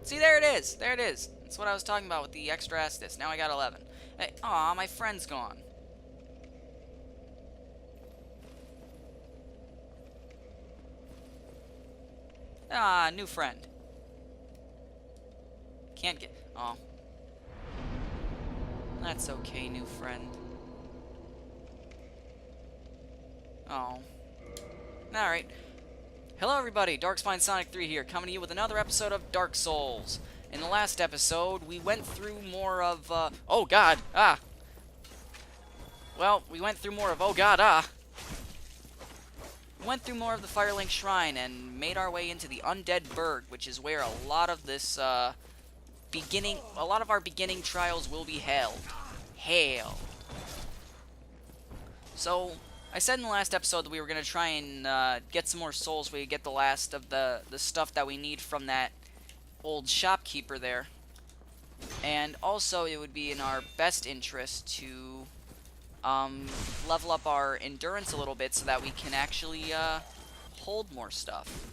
See, there it is. There it is. That's what I was talking about with the extra Estus. Now I got 11. Hey, aw, my friend's gone. Ah, new friend. Can't get... Oh. That's okay, new friend. Oh. Alright. Hello everybody, Darkspine Sonic 3 here, coming to you with another episode of Dark Souls. In the last episode, we went through more of, oh god, ah! Well, we went through more of, oh god, ah! We went through more of the Firelink Shrine and made our way into the Undead Burg, which is where a lot of this, a lot of our beginning trials will be held. So, I said in the last episode that we were going to try and get some more souls. We get the last of the stuff that we need from that old shopkeeper there. And also, it would be in our best interest to level up our endurance a little bit so that we can actually hold more stuff.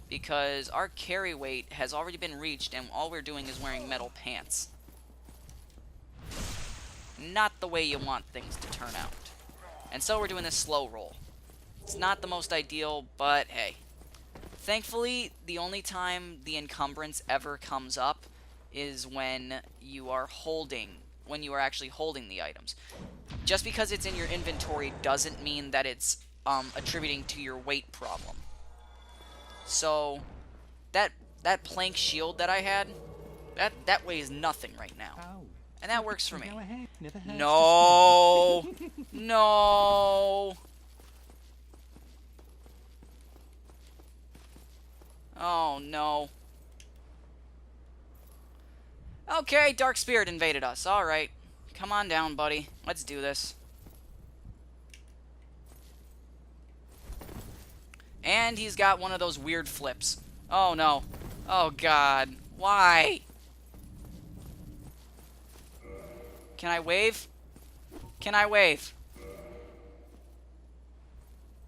Because our carry weight has already been reached, and all we're doing is wearing metal pants. Not the way you want things to turn out. And so we're doing this slow roll. It's not the most ideal, but hey. Thankfully, the only time the encumbrance ever comes up is when you are actually holding the items. Just because it's in your inventory doesn't mean that it's attributing to your weight problem. So, that plank shield that I had, that weighs nothing right now. And that works for me. No! No! Oh, no. Okay, Dark Spirit invaded us. Alright. Come on down, buddy. Let's do this. And he's got one of those weird flips. Oh, no. Oh, God. Why? Can I wave? Can I wave?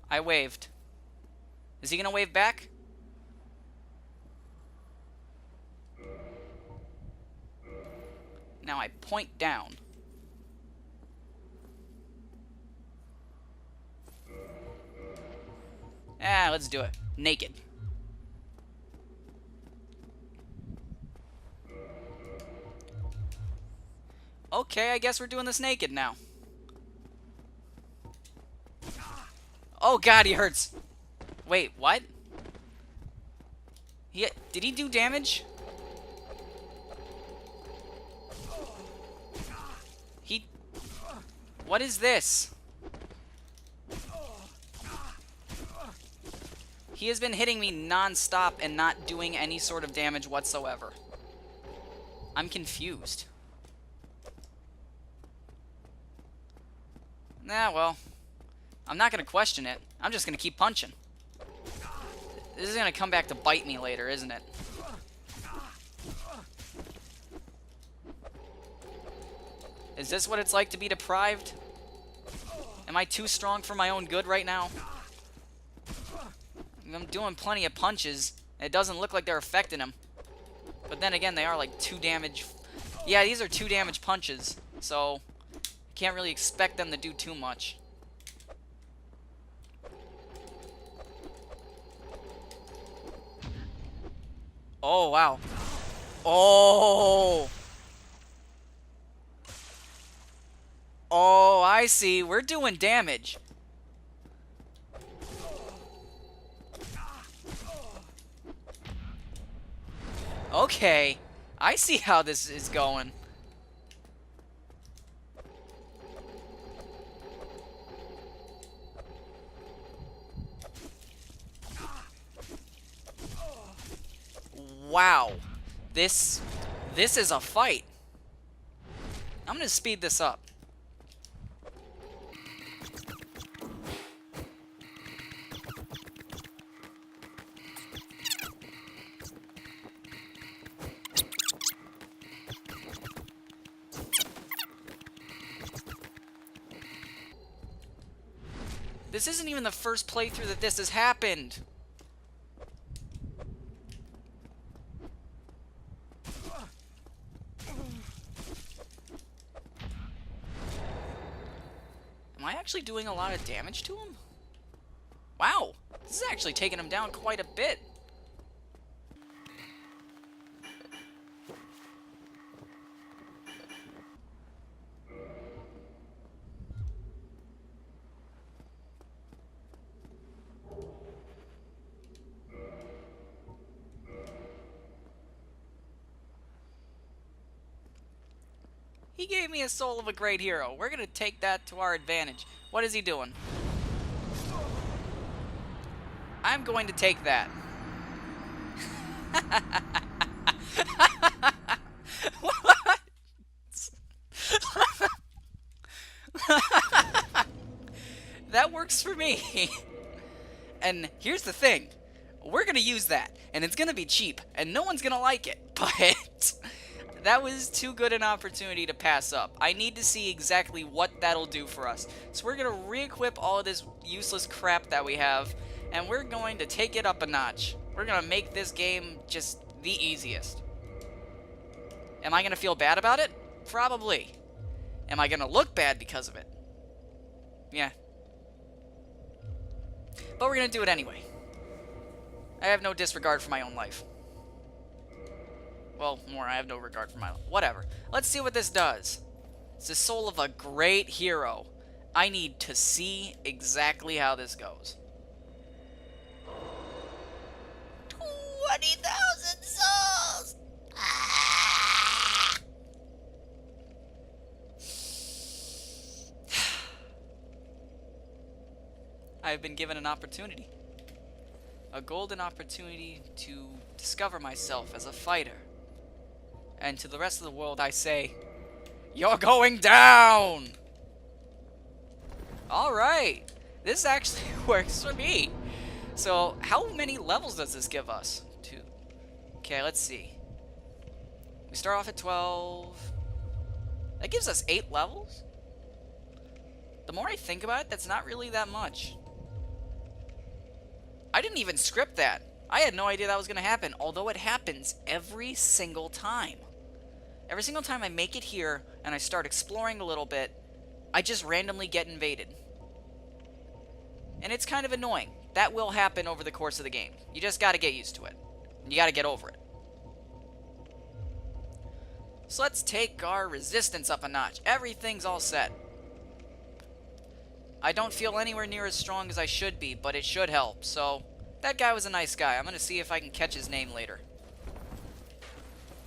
I waved. Is he gonna wave back? Now I point down. Ah, let's do it. Naked. Okay, I guess we're doing this naked now. Oh god, he hurts. Wait, what? Did he do damage? What is this? He has been hitting me non-stop and not doing any sort of damage whatsoever. I'm confused. Nah, well, I'm not gonna question it. I'm just gonna keep punching. This is gonna come back to bite me later, isn't it? Is this what it's like to be deprived? Am I too strong for my own good right now? I'm doing plenty of punches. It doesn't look like they're affecting him. But then again, they are like 2 damage. Yeah, these are 2 damage punches. So, can't really expect them to do too much. Oh, wow. Oh! Oh, I see. We're doing damage. Okay. I see how this is going. Wow. This is a fight. I'm gonna speed this up. This isn't even the first playthrough that this has happened. actually doing a lot of damage to him? Wow, this is actually taking him down quite a bit. He gave me a soul of a great hero. We're gonna take that to our advantage. What is he doing? I'm going to take that. What? That works for me. And here's the thing. We're gonna use that, and it's gonna be cheap, and no one's gonna like it, but that was too good an opportunity to pass up. I need to see exactly what that'll do for us. So we're gonna re-equip all of this useless crap that we have, and we're going to take it up a notch. We're gonna make this game just the easiest. Am I gonna feel bad about it? Probably. Am I gonna look bad because of it? Yeah. But we're gonna do it anyway. I have no disregard for my own life. Well, more, I have no regard for my life. Whatever. Let's see what this does. It's the soul of a great hero. I need to see exactly how this goes. 20,000 souls! Ah! I've been given an opportunity. A golden opportunity to discover myself as a fighter. And to the rest of the world I say, you're going down! Alright, this actually works for me. So, how many levels does this give us? 2. Okay, let's see. We start off at 12. That gives us 8 levels? The more I think about it, that's not really that much. I didn't even script that. I had no idea that was going to happen, although it happens every single time. Every single time I make it here and I start exploring a little bit, I just randomly get invaded. And it's kind of annoying. That will happen over the course of the game. You just got to get used to it. You got to get over it. So let's take our resistance up a notch. Everything's all set. I don't feel anywhere near as strong as I should be, but it should help. So, that guy was a nice guy. I'm going to see if I can catch his name later.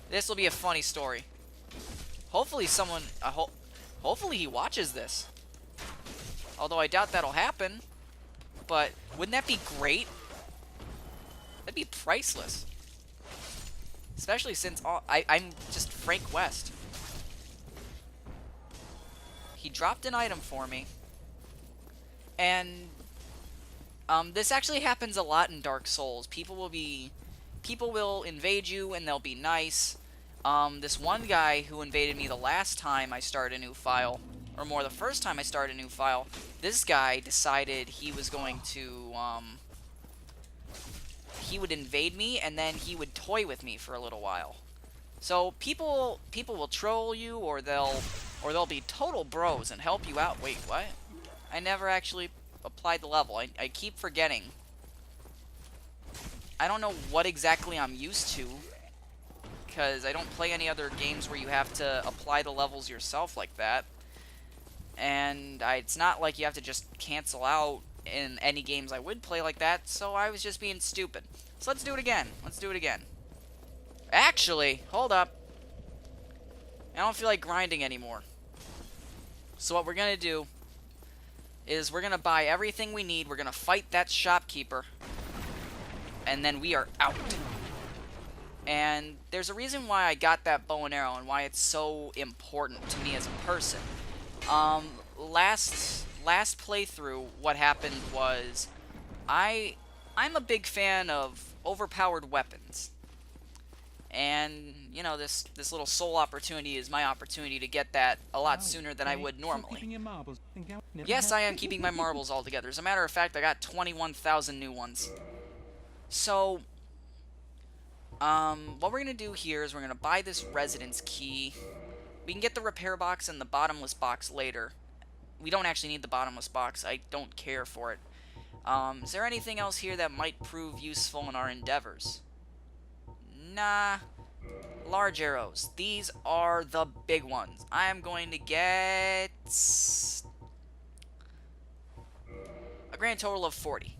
This will be a funny story. Hopefully someone... hopefully he watches this. Although I doubt that'll happen. But wouldn't that be great? That'd be priceless. Especially since I'm just Frank West. He dropped an item for me. And this actually happens a lot in Dark Souls. People will invade you and they'll be nice. This one guy who invaded me the last time I started a new file, or more the first time I started a new file, this guy decided he was going to, he would invade me and then he would toy with me for a little while. So people will troll you, or they'll be total bros and help you out. Wait, what? I never actually applied the level. I keep forgetting. I don't know what exactly I'm used to, because I don't play any other games where you have to apply the levels yourself like that. And it's not like you have to just cancel out in any games I would play like that, so I was just being stupid. So let's do it again. Let's do it again. Actually, hold up. I don't feel like grinding anymore. So what we're going to do is we're going to buy everything we need. We're going to fight that shopkeeper. And then we are out. And there's a reason why I got that bow and arrow and why it's so important to me as a person. Last playthrough, what happened was I'm a big fan of overpowered weapons. And, you know, this little soul opportunity is my opportunity to get that a lot sooner than I would normally. Yes, I am keeping my marbles all together. As a matter of fact, I got 21,000 new ones. So, what we're going to do here is we're going to buy this residence key. We can get the repair box and the bottomless box later. we don't actually need the bottomless box. I don't care for it. Is there anything else here that might prove useful in our endeavors? Nah. Large arrows. These are the big ones. I am going to get a grand total of 40.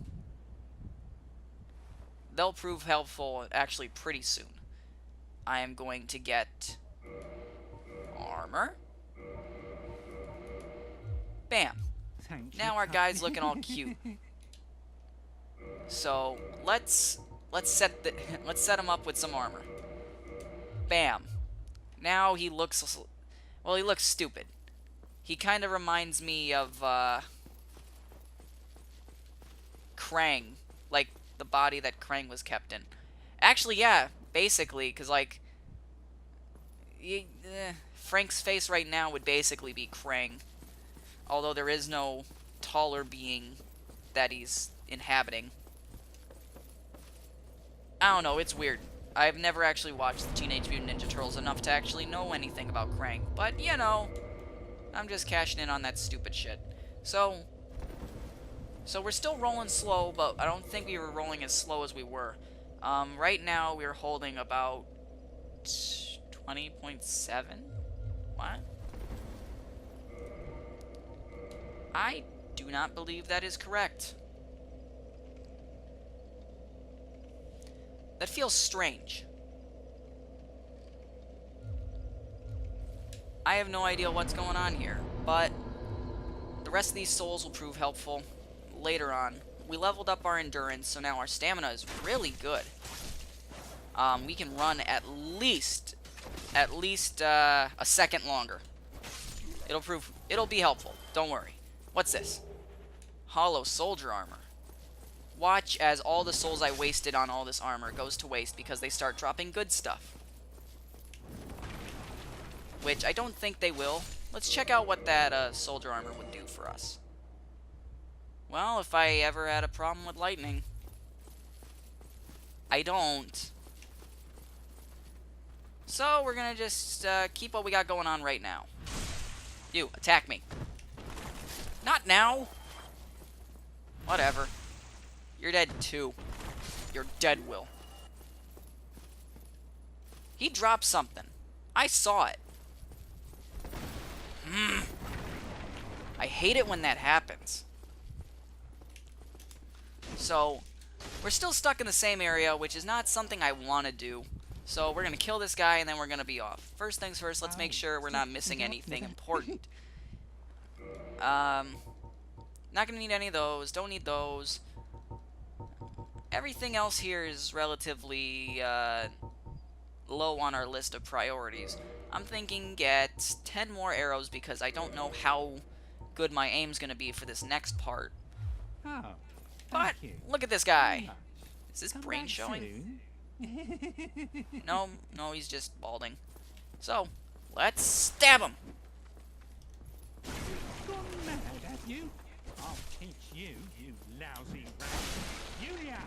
They'll prove helpful actually pretty soon. I am going to get armor. Bam. Now our guy's looking all cute. So let's set him up with some armor. Bam. Now he looks, well, he looks stupid. He kind of reminds me of Krang, like the body that Krang was kept in. Actually, yeah, basically, because like Frank's face right now would basically be Krang, although there is no taller being that he's inhabiting. I don't know, it's weird. I've never actually watched the Teenage Mutant Ninja Turtles enough to actually know anything about Krang. But, you know, I'm just cashing in on that stupid shit. So we're still rolling slow, but I don't think we were rolling as slow as we were. Right now, we're holding about 20.7? What? I do not believe that is correct. That feels strange. I have no idea what's going on here, but the rest of these souls will prove helpful later on. We leveled up our endurance, so now our stamina is really good. We can run at least a second longer. It'll be helpful. Don't worry. What's this? Hollow soldier armor. Watch as all the souls I wasted on all this armor goes to waste because they start dropping good stuff. Which I don't think they will. Let's check out what that soldier armor would do for us. Well, if I ever had a problem with lightning. I don't. So we're gonna just keep what we got going on right now. You, attack me. Not now. Whatever. You're dead too. You're dead, Will. He dropped something. I saw it. I hate it when that happens. So, we're still stuck in the same area, which is not something I want to do. So, we're going to kill this guy, and then we're going to be off. First things first, let's make sure we're not missing anything important. Not going to need any of those. Don't need those. Everything else here is relatively low on our list of priorities. I'm thinking get 10 more arrows because I don't know how good my aim's going to be for this next part. Oh, but look at this guy. Is his brain showing? No, he's just balding. So, let's stab him. Gone mad, have you? I'll teach you, you lousy rat. Yulia!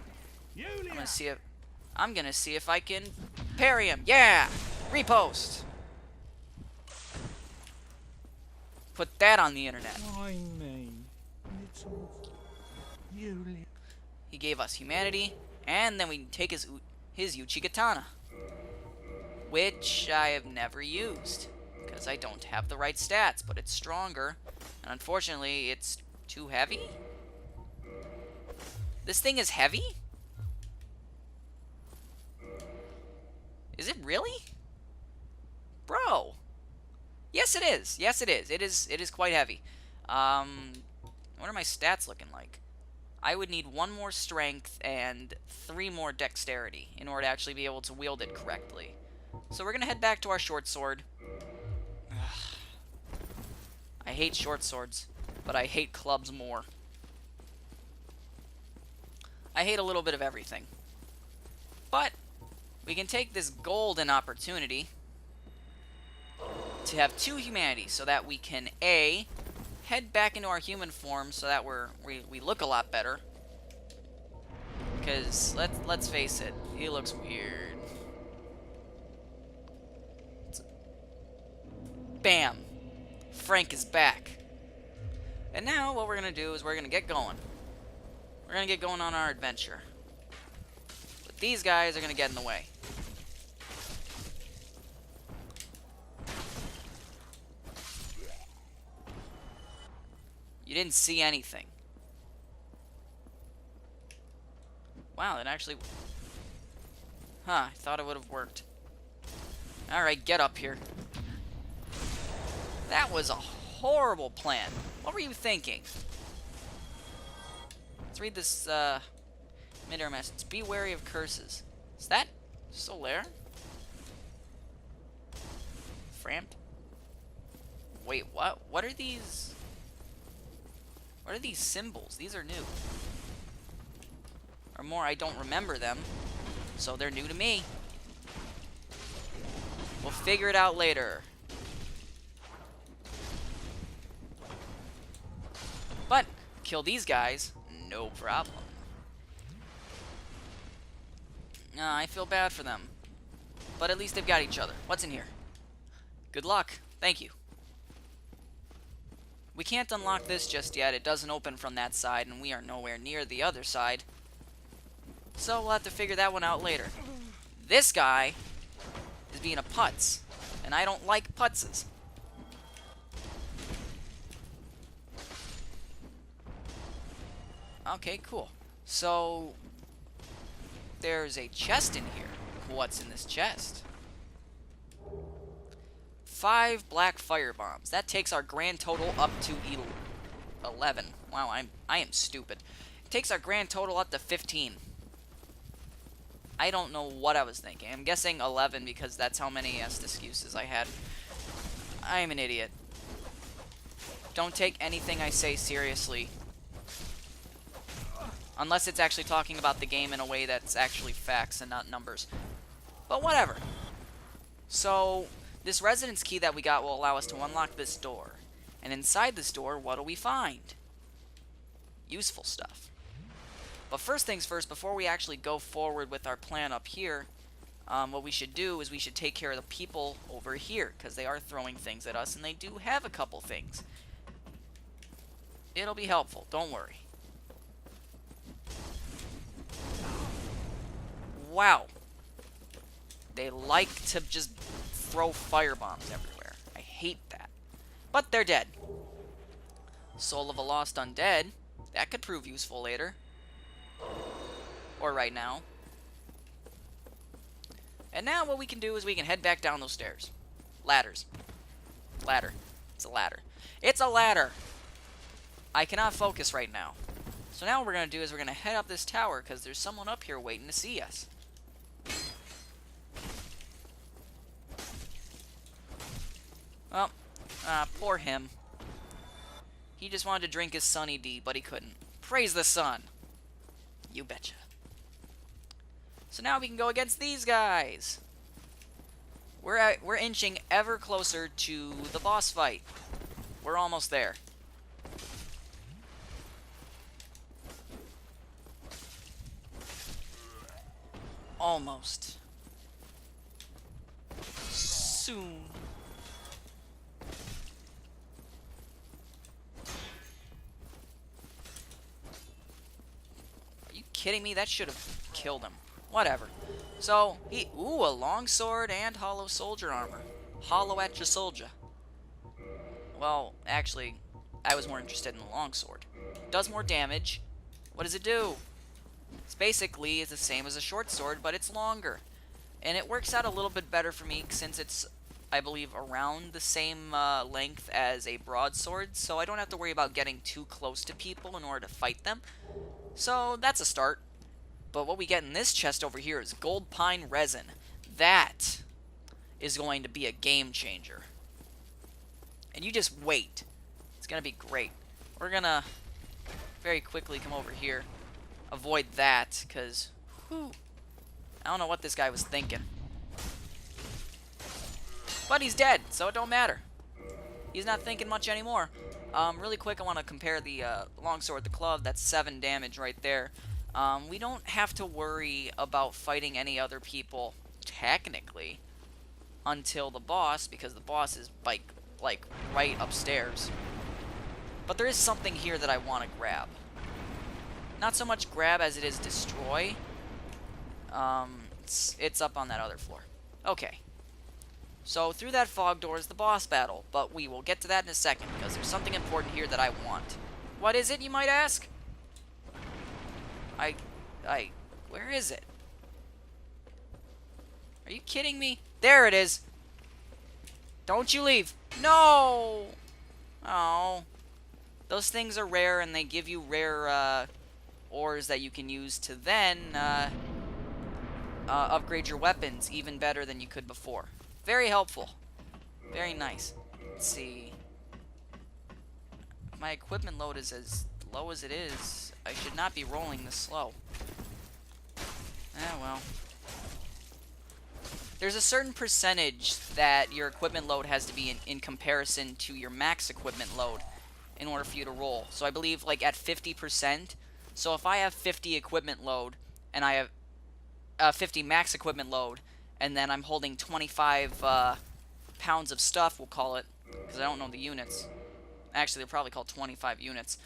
Yulia! I'm gonna see if I can parry him. Yeah! Repost! Put that on the internet. Why me? Little Yulia. He gave us humanity, and then we can take his Uchigatana. Which I have never used, because I don't have the right stats, but it's stronger. And unfortunately, it's too heavy? This thing is heavy? Is it really? Bro. Yes, it is. Yes, it is. It is quite heavy. What are my stats looking like? I would need 1 more strength and 3 more dexterity in order to actually be able to wield it correctly. So we're going to head back to our short sword. I hate short swords, but I hate clubs more. I hate a little bit of everything. But we can take this golden opportunity to have 2 humanity so that we can A, head back into our human form so that we look a lot better. Because let's face it, he looks weird. Bam! Frank is back. And now what we're going to do is we're going to get going. We're going to get going on our adventure. But these guys are going to get in the way. You didn't see anything. Wow, that actually... Huh, I thought it would have worked. Alright, get up here. That was a horrible plan. What were you thinking? Let's read this, mid-air message. Be wary of curses. Is that Solaire? Framp? Wait, what? What are these? What are these symbols? These are new. Or more, I don't remember them. So they're new to me. We'll figure it out later. But, kill these guys, no problem. I feel bad for them. But at least they've got each other. What's in here? Good luck. Thank you. We can't unlock this just yet. It doesn't open from that side, and we are nowhere near the other side. So we'll have to figure that one out later. This guy is being a putz, and I don't like putzes. Okay, cool. So, there's a chest in here. What's in this chest? 5 black fire bombs. That takes our grand total up to 11. Wow, I am stupid. It takes our grand total up to 15. I don't know what I was thinking. I'm guessing 11 because that's how many excuses I had. I'm an idiot. Don't take anything I say seriously. Unless it's actually talking about the game in a way that's actually facts and not numbers. But whatever. So, this residence key that we got will allow us to unlock this door. And inside this door, what do we find? Useful stuff. But first things first, before we actually go forward with our plan up here, what we should do is we should take care of the people over here, because they are throwing things at us, and they do have a couple things. It'll be helpful, don't worry. Wow. They like to just throw firebombs everywhere. I hate that. But they're dead. Soul of a Lost Undead. That could prove useful later. Or right now. And now what we can do is we can head back down those stairs. Ladders. Ladder. It's a ladder. It's a ladder! I cannot focus right now. So now what we're going to do is we're going to head up this tower because there's someone up here waiting to see us. Well, poor him. He just wanted to drink his Sunny D, but he couldn't. Praise the sun! You betcha. So now we can go against these guys. We're inching ever closer to the boss fight. We're almost there. Almost. Soon. Are you kidding me? That should have killed him. Whatever. So, ooh, a long sword and hollow soldier armor. Hollow at your soldier. Well, actually, I was more interested in the long sword. Does more damage. What does it do? It's basically the same as a short sword, but it's longer. And it works out a little bit better for me since it's, I believe, around the same length as a broadsword, so I don't have to worry about getting too close to people in order to fight them. So that's a start. But what we get in this chest over here is gold pine resin. That is going to be a game changer. And you just wait. It's going to be great. We're going to very quickly come over here. Avoid that, because I don't know what this guy was thinking. But he's dead, so it don't matter. He's not thinking much anymore. Really quick, I want to compare the longsword, the club. That's 7 damage right there. We don't have to worry about fighting any other people, technically, until the boss, because the boss is, like right upstairs. But there is something here that I want to grab. Not so much grab as it is destroy. It's up on that other floor. Okay. So through that fog door is the boss battle, but we will get to that in a second, because there's something important here that I want. What is it, you might ask? Where is it? Are you kidding me? There it is! Don't you leave! No! Oh. Those things are rare, and they give you rare, ores that you can use to then, upgrade your weapons even better than you could before. Very helpful. Very nice. Let's see. My equipment load is as low as it is. I should not be rolling this slow. Well. There's a certain percentage that your equipment load has to be in comparison to your max equipment load in order for you to roll. So I believe like at 50%. So if I have 50 equipment load and I have 50 max equipment load, and then I'm holding 25 pounds of stuff, we'll call it, because I don't know the units. Actually, they're probably called 25 units.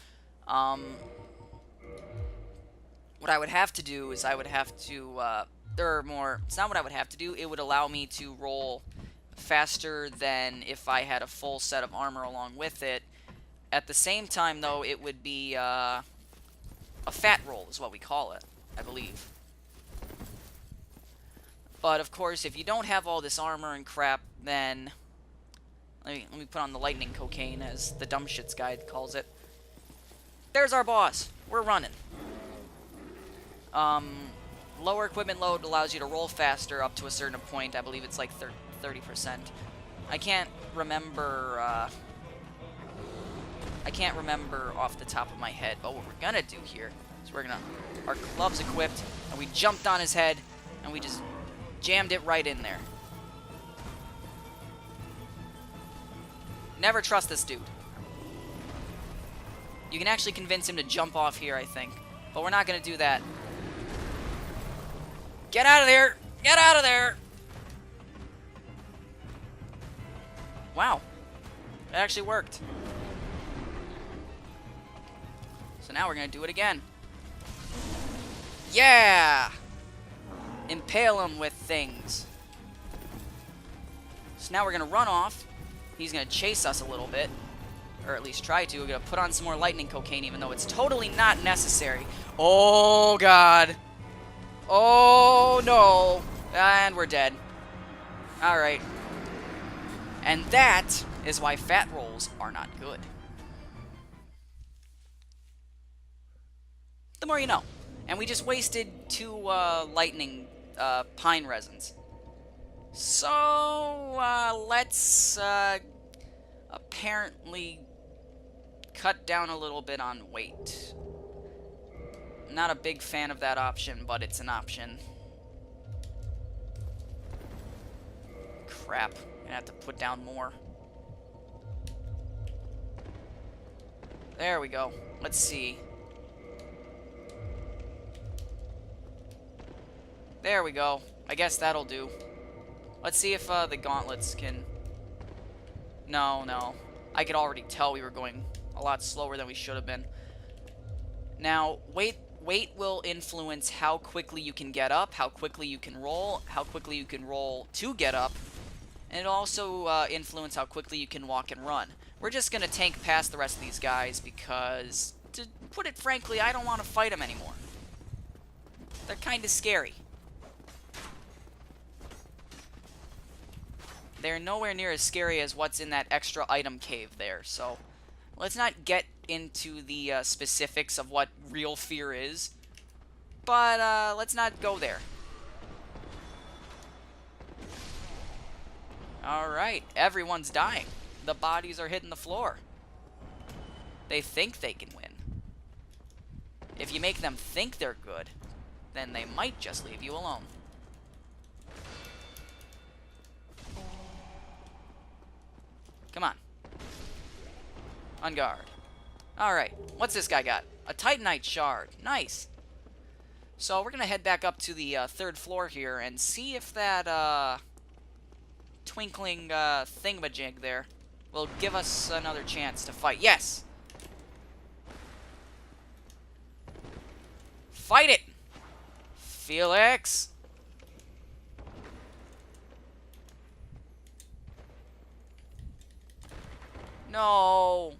What I would have to do is I would have to, it's not what I would have to do, it would allow me to roll faster than if I had a full set of armor along with it. At the same time, though, it would be, a fat roll is what we call it, I believe. But, of course, if you don't have all this armor and crap, then... Let me put on the lightning cocaine, as the dumb shits guide calls it. There's our boss. We're running. Lower equipment load allows you to roll faster up to a certain point. I believe it's like 30%. I can't remember off the top of my head, but what we're gonna do here is our gloves equipped, and we jumped on his head, and we just jammed it right in there. Never trust this dude. You can actually convince him to jump off here, I think. But we're not going to do that. Get out of there! Get out of there! Wow. It actually worked. So now we're going to do it again. Yeah! Impale him with things. So now we're going to run off. He's going to chase us a little bit. Or at least try to. We're going to put on some more lightning cocaine, even though it's totally not necessary. Oh, God. Oh, no. And we're dead. Alright. And that is why fat rolls are not good. The more you know. And we just wasted 2 lightning pine resins. So, let's apparently cut down a little bit on weight. Not a big fan of that option, but it's an option. Crap. I'm gonna have to put down more. There we go. Let's see. There we go. I guess that'll do. Let's see if the gauntlets can... No. I could already tell we were going a lot slower than we should have been. Now, weight will influence how quickly you can get up, how quickly you can roll, how quickly you can roll to get up, and it'll also influence how quickly you can walk and run. We're just going to tank past the rest of these guys because, to put it frankly, I don't want to fight them anymore. They're kind of scary. They're nowhere near as scary as what's in that extra item cave there, so let's not get into the specifics of what real fear is, but let's not go there. Alright, everyone's dying. The bodies are hitting the floor. They think they can win. If you make them think they're good, then they might just leave you alone. Come on. On guard. Alright, what's this guy got? A Titanite shard. Nice. So we're going to head back up to the 3rd floor here and see if that twinkling thingamajig there will give us another chance to fight. Yes! Fight it! Felix! No!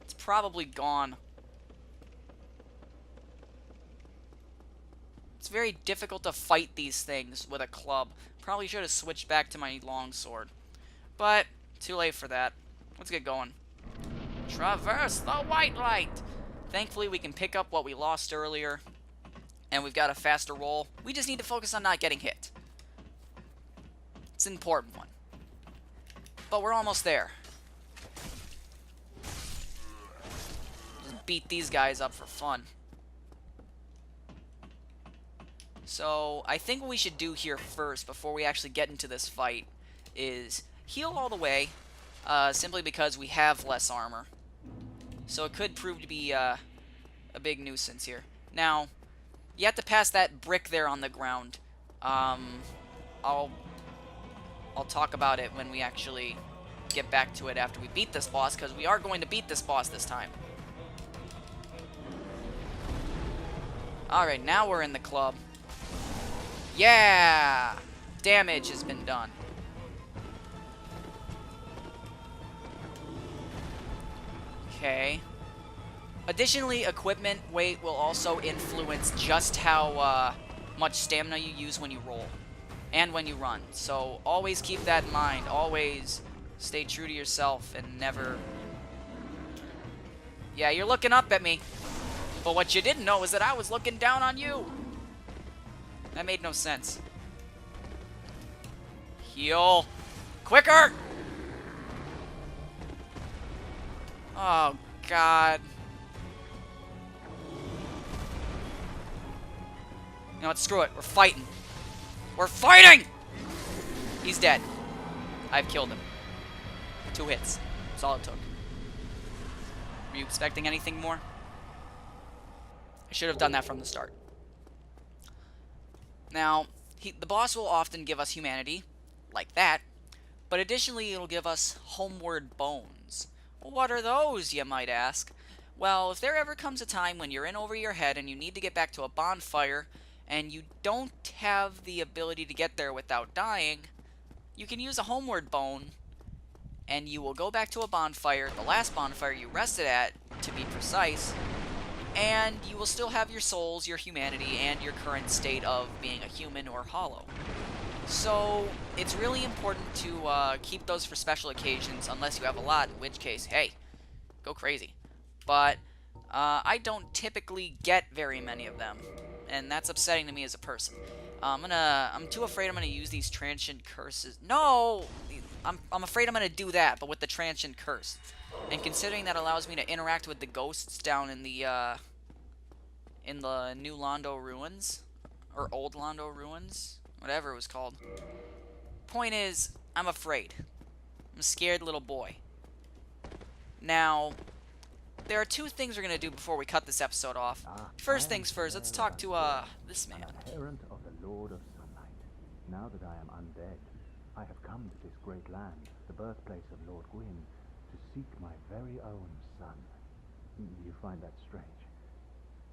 It's probably gone. It's very difficult to fight these things with a club. Probably should have switched back to my longsword. But, too late for that. Let's get going. Traverse the white light! Thankfully, we can pick up what we lost earlier. And we've got a faster roll. We just need to focus on not getting hit. It's an important one. But we're almost there. Just beat these guys up for fun. So, I think what we should do here first, before we actually get into this fight, is heal all the way, simply because we have less armor. So it could prove to be a big nuisance here. Now, you have to pass that brick there on the ground. I'll talk about it when we actually get back to it after we beat this boss, because we are going to beat this boss this time. Alright, now we're in the club. Yeah! Damage has been done. Okay. Additionally, equipment weight will also influence just how much stamina you use when you roll and when you run. So always keep that in mind. Always stay true to yourself and never... Yeah, you're looking up at me. But what you didn't know is that I was looking down on you. That made no sense. Heal. Quicker! Oh, God. You know what? Screw it. We're fighting. We're fighting! He's dead. I've killed him. 2 hits. That's all it took. Were you expecting anything more? I should have done that from the start. Now, the boss will often give us humanity, like that, but additionally it'll give us homeward bones. What are those, you might ask? Well, if there ever comes a time when you're in over your head and you need to get back to a bonfire, and you don't have the ability to get there without dying, you can use a homeward bone, and you will go back to a bonfire, the last bonfire you rested at, to be precise, and you will still have your souls, your humanity, and your current state of being a human or hollow. So, it's really important to keep those for special occasions, unless you have a lot, in which case, hey, go crazy. But, I don't typically get very many of them, and that's upsetting to me as a person. I'm too afraid I'm gonna use these transient curses. No! I'm afraid I'm gonna do that, but with the transient curse. And considering that allows me to interact with the ghosts down in the new Londo ruins, or old Londo ruins, whatever it was called. Point is, I'm afraid. I'm a scared little boy. Now, there are 2 things we're gonna do before we cut this episode off. First things first, let's talk to this man. Parent of the Lord of Sunlight. Now that I am undead, I have come to this great land, the birthplace of Lord Gwyn, to seek my very own son. You find that strange?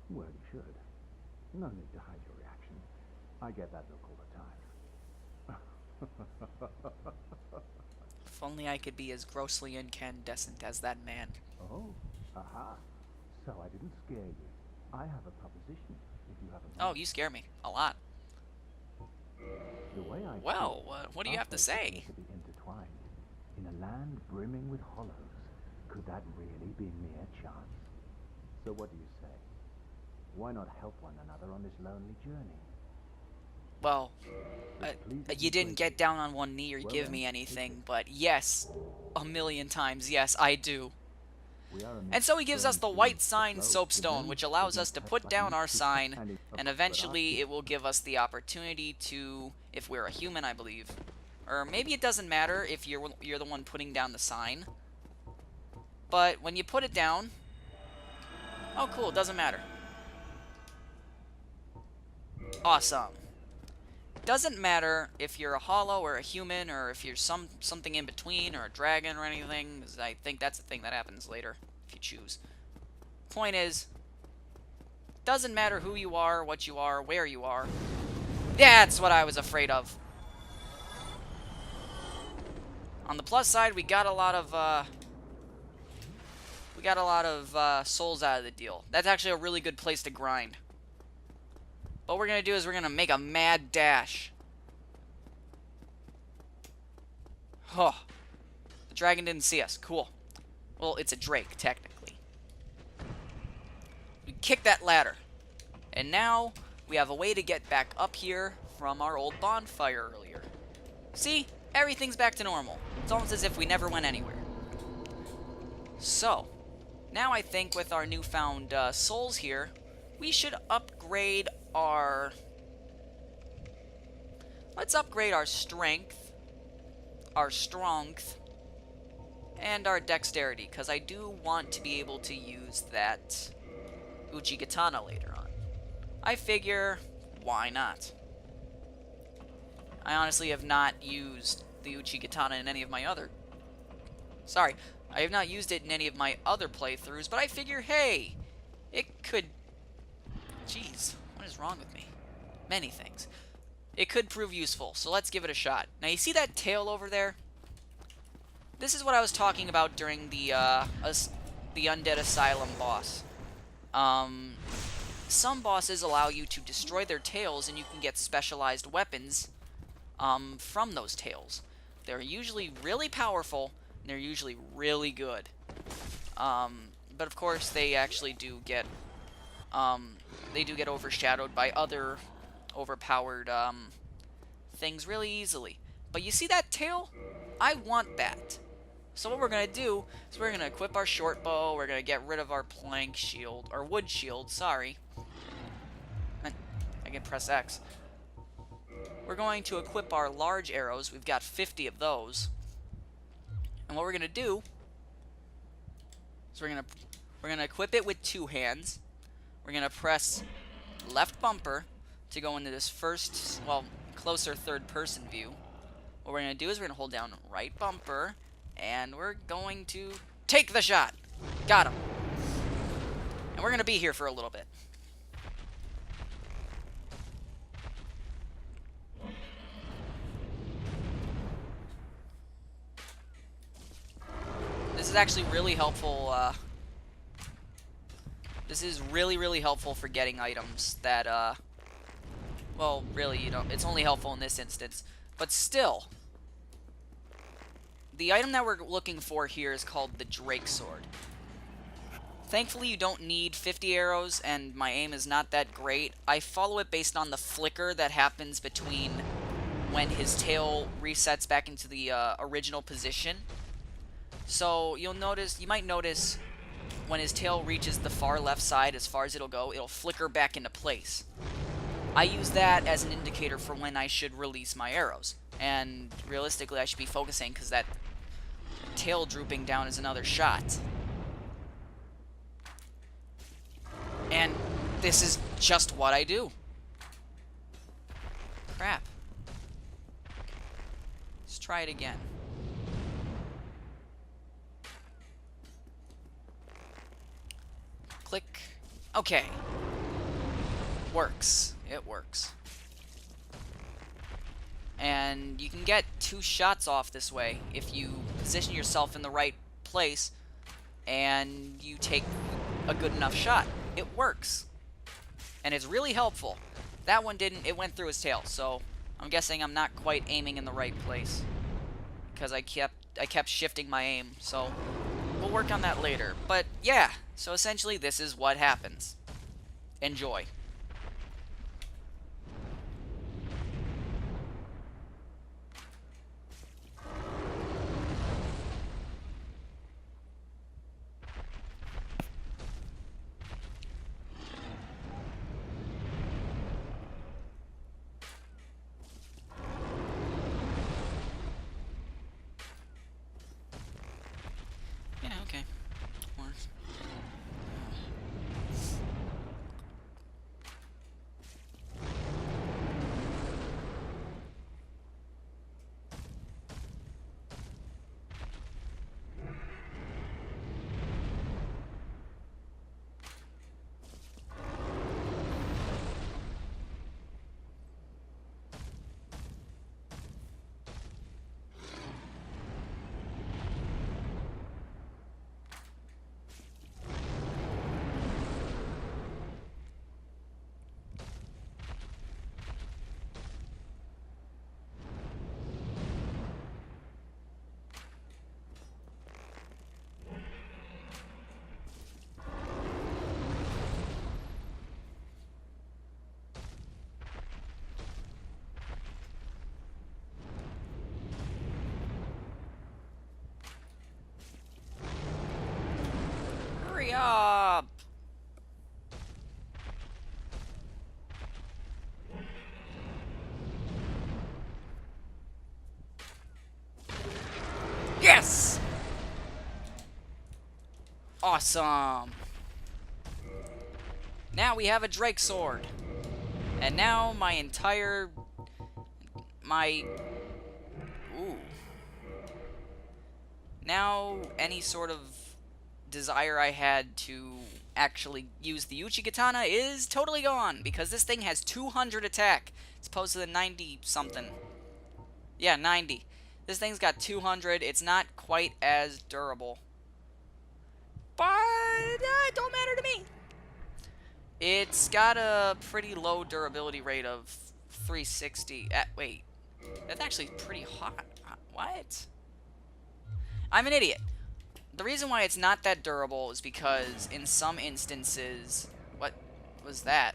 Well, you should. No need to hide your reaction. I get that look all the time. If only I could be as grossly incandescent as that man. Oh, aha. So I didn't scare you. I have a proposition, if you have a Oh, you scare me. A lot. The way I Well, feel, what do you our have to fates say? appear to be intertwined. In a land brimming with hollows, could that really be mere chance? So what do you say? Why not help one another on this lonely journey? Well, Please you didn't get down on one knee or give me anything, but yes, a million times, yes, I do. And so he gives us the white sign soapstone, which allows us to put down our sign, and eventually it will give us the opportunity to, if we're a human, I believe, or maybe it doesn't matter if you're the one putting down the sign, but when you put it down, oh cool, it doesn't matter. Awesome. Doesn't matter if you're a hollow or a human, or if you're something in between, or a dragon or anything, 'cause I think that's the thing that happens later, if you choose. Point is, doesn't matter who you are, what you are, where you are. That's what I was afraid of. On the plus side, we got a lot of souls out of the deal. That's actually a really good place to grind. What we're gonna do is we're gonna make a mad dash. Huh. The dragon didn't see us. Cool. Well, it's a drake, technically. We kick that ladder. And now, we have a way to get back up here from our old bonfire earlier. See? Everything's back to normal. It's almost as if we never went anywhere. So, now I think with our newfound souls here, we should upgrade our... Let's upgrade our strength, and our dexterity, because I do want to be able to use that Uchigatana later on. I figure, why not? I honestly have not used the Uchigatana in any of my other... Sorry, I have not used it in any of my other playthroughs, but I figure, hey, it could... Jeez, what is wrong with me? Many things. It could prove useful, so let's give it a shot. Now, you see that tail over there? This is what I was talking about during the Undead Asylum boss. Some bosses allow you to destroy their tails, and you can get specialized weapons from those tails. They're usually really powerful, and they're usually really good. But of course, they actually do get overshadowed by other overpowered things really easily. But you see that tail? I want that. So what we're going to do is we're going to equip our short bow, we're going to get rid of our plank shield, or wood shield, sorry. I can press X. We're going to equip our large arrows, we've got 50 of those. And what we're going to do is we're going to equip it with 2 hands. We're going to press left bumper to go into this first, well, closer third-person view. What we're going to do is we're going to hold down right bumper, and we're going to take the shot. Got him. And we're going to be here for a little bit. This is actually really helpful. This is really helpful for getting items that, well, really, you know, it's only helpful in this instance. But still, the item that we're looking for here is called the Drake Sword. Thankfully, you don't need 50 arrows, and my aim is not that great. I follow it based on the flicker that happens between when his tail resets back into the original position. So you might notice when his tail reaches the far left side, as far as it'll flicker back into place. I use that as an indicator for when I should release my arrows. And realistically, I should be focusing because that tail drooping down is another shot. And this is just what I do. Crap. Let's try it again. Click. Okay. Works. It works. And you can get 2 shots off this way if you position yourself in the right place and you take a good enough shot. It works. And it's really helpful. That one didn't. It went through his tail, so I'm guessing I'm not quite aiming in the right place because I kept shifting my aim, so we'll work on that later. But yeah, so essentially this is what happens. Enjoy. Yeah, okay. Works. Awesome! Now we have a Drake Sword. And now my entire... Ooh. Now any sort of desire I had to actually use the Uchi Katana is totally gone, because this thing has 200 attack, as opposed to the 90-something. Yeah, 90. This thing's got 200. It's not quite as durable. But it don't matter to me. It's got a pretty low durability rate of 360. Wait. That's actually pretty hot. What? I'm an idiot. The reason why it's not that durable is because in some instances... What was that?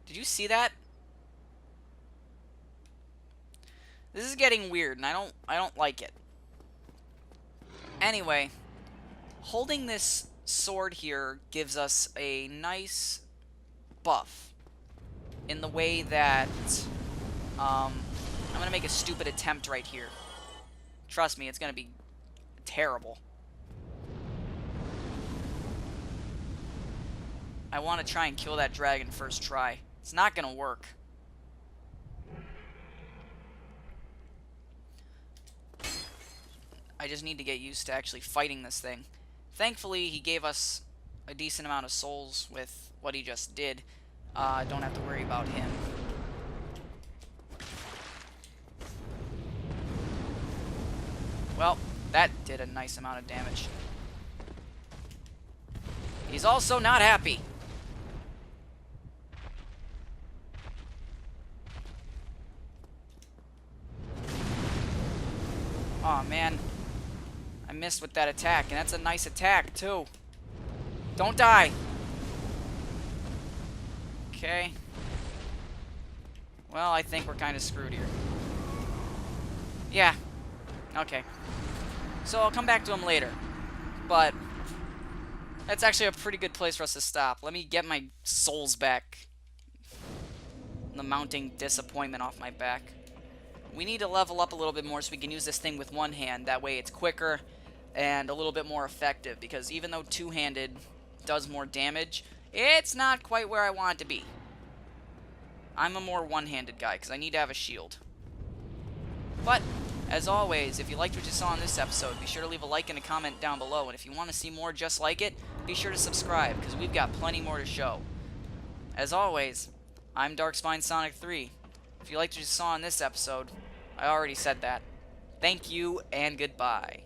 Did you see that? This is getting weird, and I don't like it. Anyway, holding this sword here gives us a nice buff in the way that I'm gonna make a stupid attempt right here. Trust me, it's gonna be terrible. I want to try and kill that dragon first try. It's not gonna work. I just need to get used to actually fighting this thing. Thankfully, he gave us a decent amount of souls with what he just did. Don't have to worry about him. Well, that did a nice amount of damage. He's also not happy. Aw, man. I missed with that attack, and that's a nice attack, too. Don't die. Okay. Well, I think we're kind of screwed here. Yeah. Okay. So I'll come back to him later. But that's actually a pretty good place for us to stop. Let me get my souls back. The mounting disappointment off my back. We need to level up a little bit more so we can use this thing with one hand. That way it's quicker and a little bit more effective. Because even though two-handed does more damage, it's not quite where I want it to be. I'm a more one-handed guy because I need to have a shield. But, as always, if you liked what you saw in this episode, be sure to leave a like and a comment down below. And if you want to see more just like it, be sure to subscribe because we've got plenty more to show. As always, I'm Darkspine Sonic 3. If you liked what you saw in this episode, I already said that. Thank you and goodbye.